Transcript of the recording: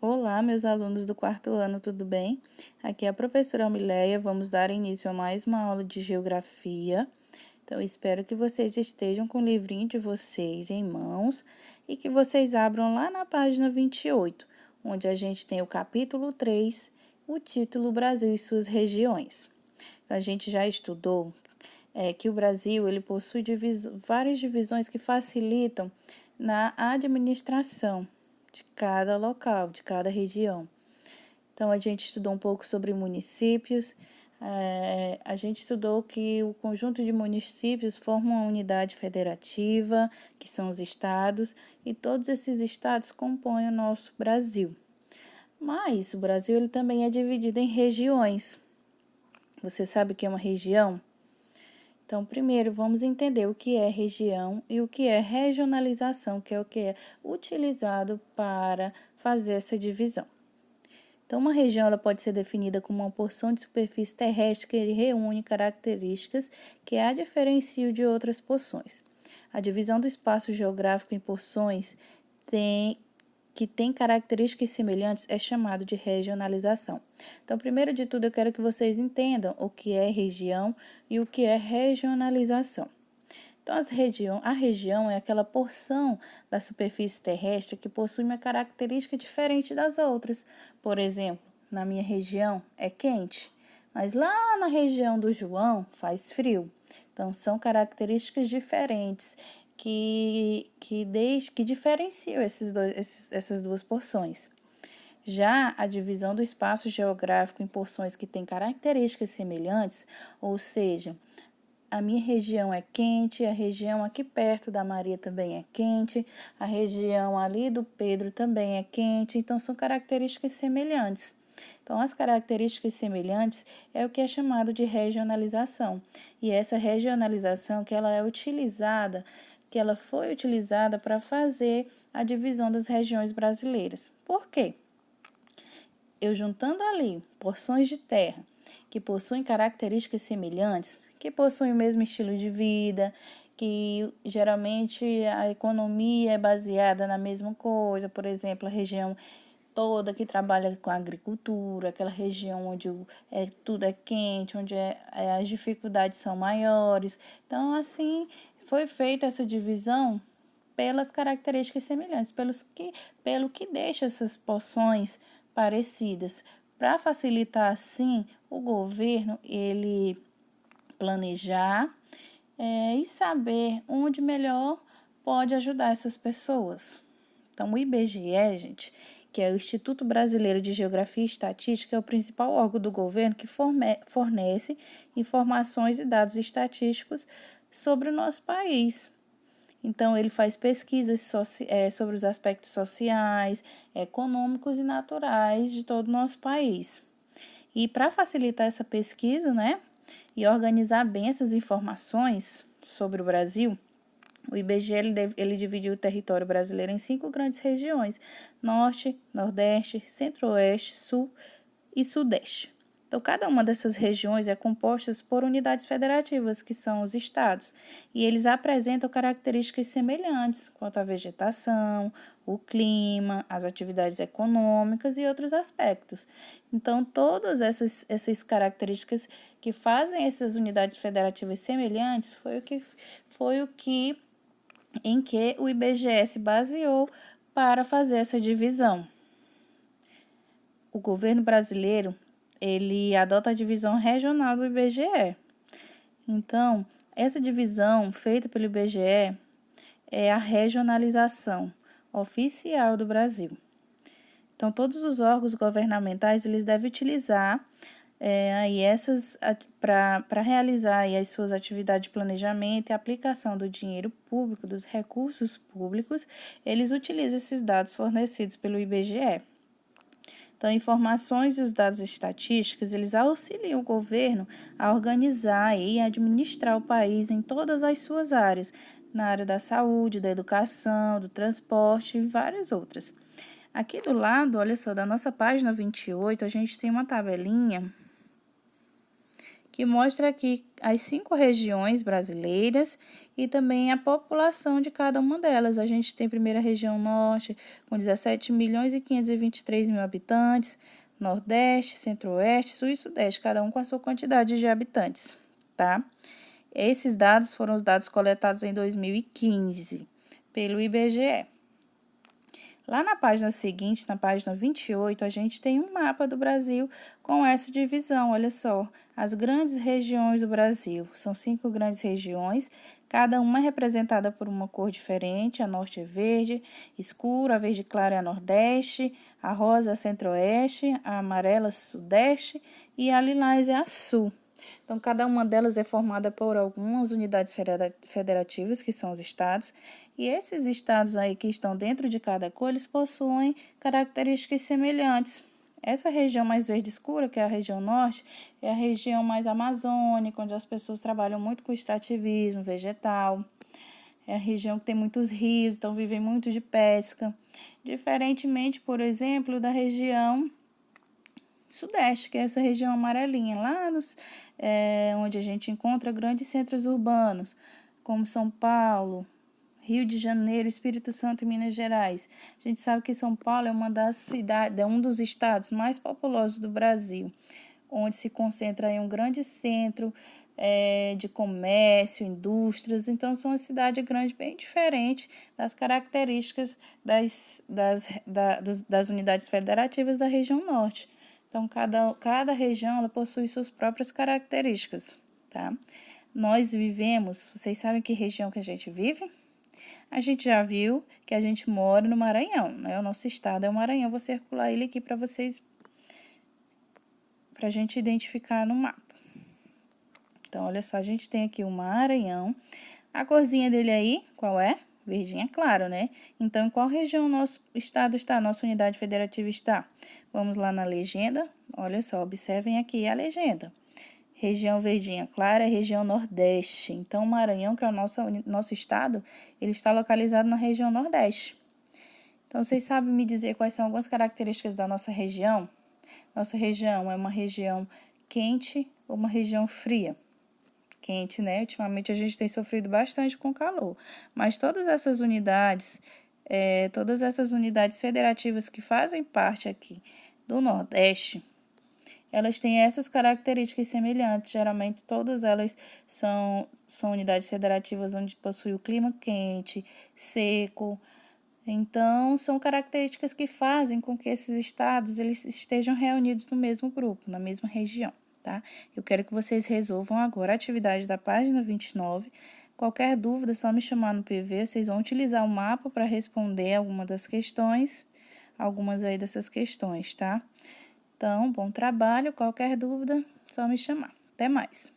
Olá, meus alunos do quarto ano, tudo bem? Aqui é a professora Mileia, vamos dar início a mais uma aula de geografia. Então, espero que vocês estejam com o livrinho de vocês em mãos e que vocês abram lá na página 28, onde a gente tem o capítulo 3, o título Brasil e suas regiões. Então, a gente já estudou que o Brasil ele possui várias divisões que facilitam na administração de cada local, de cada região. Então, a gente estudou um pouco sobre municípios, a gente estudou que o conjunto de municípios forma uma unidade federativa, que são os estados, e todos esses estados compõem o nosso Brasil. Mas o Brasil ele também é dividido em regiões. Você sabe o que é uma região? Então, primeiro, vamos entender o que é região e o que é regionalização, que é o que é utilizado para fazer essa divisão. Então, uma região ela pode ser definida como uma porção de superfície terrestre que reúne características que a diferenciam de outras porções. A divisão do espaço geográfico em porções que tem características semelhantes é chamado de regionalização. Então, primeiro de tudo, eu quero que vocês entendam o que é região e o que é regionalização. Então, a região é aquela porção da superfície terrestre que possui uma característica diferente das outras. Por exemplo, na minha região é quente, mas lá na região do João faz frio. Então, são características diferentes que diferenciam essas duas porções. Já a divisão do espaço geográfico em porções que têm características semelhantes, ou seja, a minha região é quente, a região aqui perto da Maria também é quente, a região ali do Pedro também é quente, então são características semelhantes. Então, as características semelhantes é o que é chamado de regionalização. E essa regionalização que ela foi utilizada para fazer a divisão das regiões brasileiras. Por quê? Eu juntando ali porções de terra que possuem características semelhantes, que possuem o mesmo estilo de vida, que geralmente a economia é baseada na mesma coisa, por exemplo, a região toda que trabalha com a agricultura, aquela região onde tudo é quente, onde as dificuldades são maiores. Então, assim, foi feita essa divisão pelas características semelhantes, pelo que deixa essas porções parecidas. Para facilitar, assim, o governo, ele planejar e saber onde melhor pode ajudar essas pessoas. Então, o IBGE, gente, que é o Instituto Brasileiro de Geografia e Estatística, é o principal órgão do governo que fornece informações e dados estatísticos sobre o nosso país. Então, ele faz pesquisas sobre os aspectos sociais, econômicos e naturais de todo o nosso país. E para facilitar essa pesquisa, né, e organizar bem essas informações sobre o Brasil, o IBGE ele dividiu o território brasileiro em 5 grandes regiões: Norte, Nordeste, Centro-Oeste, Sul e Sudeste. Então, cada uma dessas regiões é composta por unidades federativas, que são os estados, e eles apresentam características semelhantes quanto à vegetação, o clima, as atividades econômicas e outros aspectos. Então, todas essas características que fazem essas unidades federativas semelhantes em que o IBGE se baseou para fazer essa divisão. O governo brasileiro ele adota a divisão regional do IBGE. Então, essa divisão feita pelo IBGE é a regionalização oficial do Brasil. Então, todos os órgãos governamentais eles devem utilizar para realizar aí as suas atividades de planejamento e aplicação do dinheiro público, dos recursos públicos, eles utilizam esses dados fornecidos pelo IBGE. Então, informações e os dados estatísticos, eles auxiliam o governo a organizar e administrar o país em todas as suas áreas, na área da saúde, da educação, do transporte e várias outras. Aqui do lado, olha só, da nossa página 28, a gente tem uma tabelinha que mostra aqui as 5 regiões brasileiras e também a população de cada uma delas. A gente tem primeira região norte, com 17.523.000 habitantes, nordeste, centro-oeste, sul e sudeste, cada um com a sua quantidade de habitantes, tá? Esses dados foram os dados coletados em 2015 pelo IBGE. Lá na página seguinte, na página 28, a gente tem um mapa do Brasil com essa divisão. Olha só, as grandes regiões do Brasil. São 5 grandes regiões, cada uma é representada por uma cor diferente. A norte é verde escuro, a verde claro é a nordeste, a rosa é a centro-oeste, a amarela é sudeste e a lilás é a sul. Então, cada uma delas é formada por algumas unidades federativas, que são os estados, e esses estados aí que estão dentro de cada cor, eles possuem características semelhantes. Essa região mais verde escura, que é a região norte, é a região mais amazônica, onde as pessoas trabalham muito com extrativismo vegetal. É a região que tem muitos rios, então vivem muito de pesca. Diferentemente, por exemplo, da região sudeste, que é essa região amarelinha, lá onde a gente encontra grandes centros urbanos, como São Paulo, Rio de Janeiro, Espírito Santo e Minas Gerais. A gente sabe que São Paulo é uma das cidades, é um dos estados mais populosos do Brasil, onde se concentra aí um grande centro de comércio, indústrias. Então, são uma cidade grande bem diferente das características das unidades federativas da região norte. Então, cada região ela possui suas próprias características, tá? Nós vivemos, vocês sabem que região que a gente vive? A gente já viu que a gente mora no Maranhão, né? O nosso estado é o Maranhão. Vou circular ele aqui para vocês, para a gente identificar no mapa. Então, olha só, a gente tem aqui o Maranhão. A corzinha dele aí, qual é? Verdinha claro, né? Então, em qual região nosso estado está, nossa unidade federativa está? Vamos lá na legenda. Olha só, observem aqui a legenda. Região verdinha clara é região nordeste. Então, o Maranhão, que é o nosso estado, ele está localizado na região nordeste. Então, vocês sabem me dizer quais são algumas características da nossa região? Nossa região é uma região quente ou uma região fria? Quente, né? Ultimamente a gente tem sofrido bastante com calor, mas todas essas unidades federativas que fazem parte aqui do Nordeste, elas têm essas características semelhantes. Geralmente todas elas são unidades federativas onde possui o clima quente, seco. Então, são características que fazem com que esses estados eles estejam reunidos no mesmo grupo, na mesma região. Tá? Eu quero que vocês resolvam agora a atividade da página 29. Qualquer dúvida, é só me chamar no PV. Vocês vão utilizar o mapa para responder algumas aí dessas questões, tá? Então, bom trabalho. Qualquer dúvida, é só me chamar. Até mais.